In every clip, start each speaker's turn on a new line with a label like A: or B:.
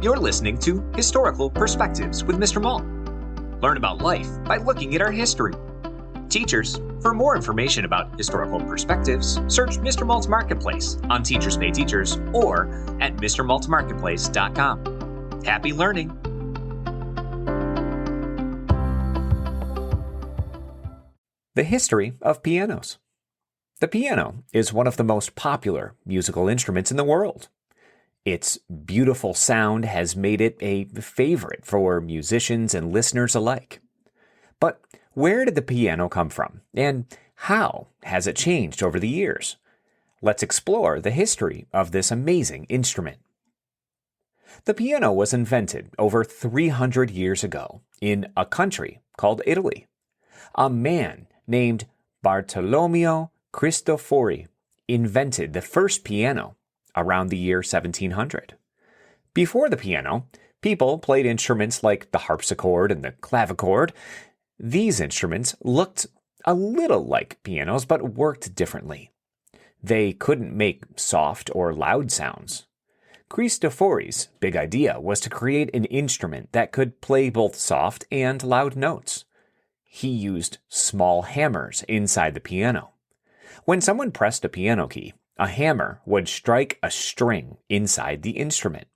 A: You're listening to Historical Perspectives with Mr. Malt. Learn about life by looking at our history. Teachers, for more information about historical perspectives, search Mr. Malt's Marketplace on Teachers Pay Teachers or at mrmaltmarketplace.com. Happy learning! The history of pianos. The piano is one of the most popular musical instruments in the world. Its beautiful sound has made it a favorite for musicians and listeners alike. But where did the piano come from, and how has it changed over the years? Let's explore the history of this amazing instrument. The piano was invented over 300 years ago in a country called Italy. A man named Bartolomeo Cristofori invented the first piano around the year 1700. Before the piano, people played instruments like the harpsichord and the clavichord. These instruments looked a little like pianos but worked differently. They couldn't make soft or loud sounds. Cristofori's big idea was to create an instrument that could play both soft and loud notes. He used small hammers inside the piano. When someone pressed a piano key, a hammer would strike a string inside the instrument.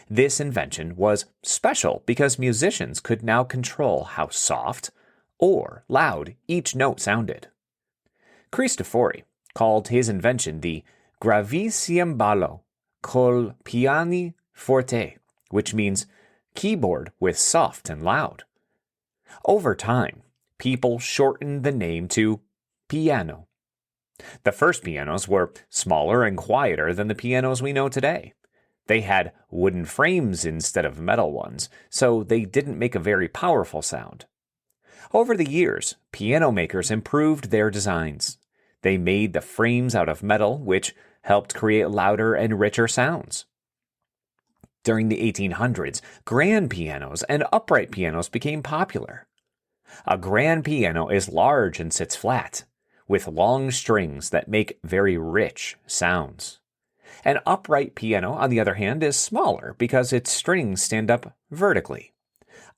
A: This invention was special because musicians could now control how soft or loud each note sounded. Cristofori called his invention the gravicembalo col piani forte, which means keyboard with soft and loud. Over time, people shortened the name to piano. The first pianos were smaller and quieter than the pianos we know today. They had wooden frames instead of metal ones, so they didn't make a very powerful sound. Over the years, piano makers improved their designs. They made the frames out of metal, which helped create louder and richer sounds. During the 1800s, grand pianos and upright pianos became popular. A grand piano is large and sits flat, with long strings that make very rich sounds. An upright piano, on the other hand, is smaller because its strings stand up vertically.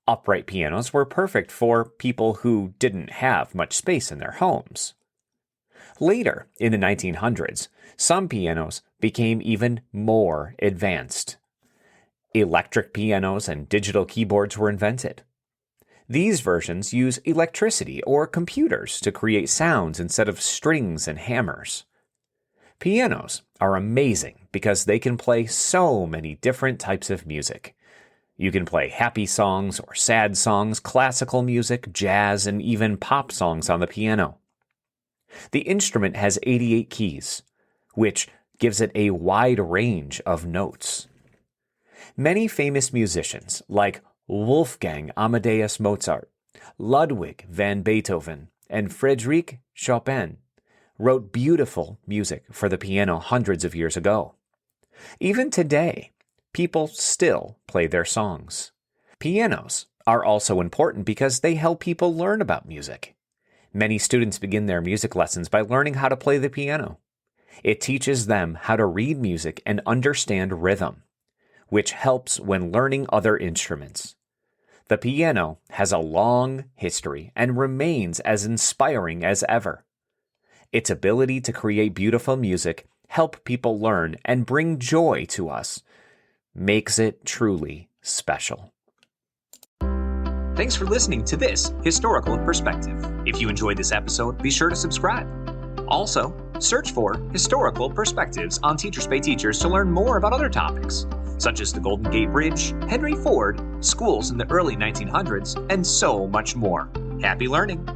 A: Upright pianos were perfect for people who didn't have much space in their homes. Later, in the 1900s, some pianos became even more advanced. Electric pianos and digital keyboards were invented. These versions use electricity or computers to create sounds instead of strings and hammers. Pianos are amazing because they can play so many different types of music. You can play happy songs or sad songs, classical music, jazz, and even pop songs on the piano. The instrument has 88 keys, which gives it a wide range of notes. Many famous musicians, like Wolfgang Amadeus Mozart, Ludwig van Beethoven, and Friedrich Chopin, wrote beautiful music for the piano hundreds of years ago. Even today, people still play their songs. Pianos are also important because they help people learn about music. Many students begin their music lessons by learning how to play the piano. It teaches them how to read music and understand rhythm, which helps when learning other instruments. The piano has a long history and remains as inspiring as ever. Its ability to create beautiful music, help people learn, and bring joy to us makes it truly special. Thanks for listening to this Historical Perspective. If you enjoyed this episode, be sure to subscribe. Also, search for Historical Perspectives on Teachers Pay Teachers to learn more about other topics, such as the Golden Gate Bridge, Henry Ford, schools in the early 1900s, and so much more. Happy learning!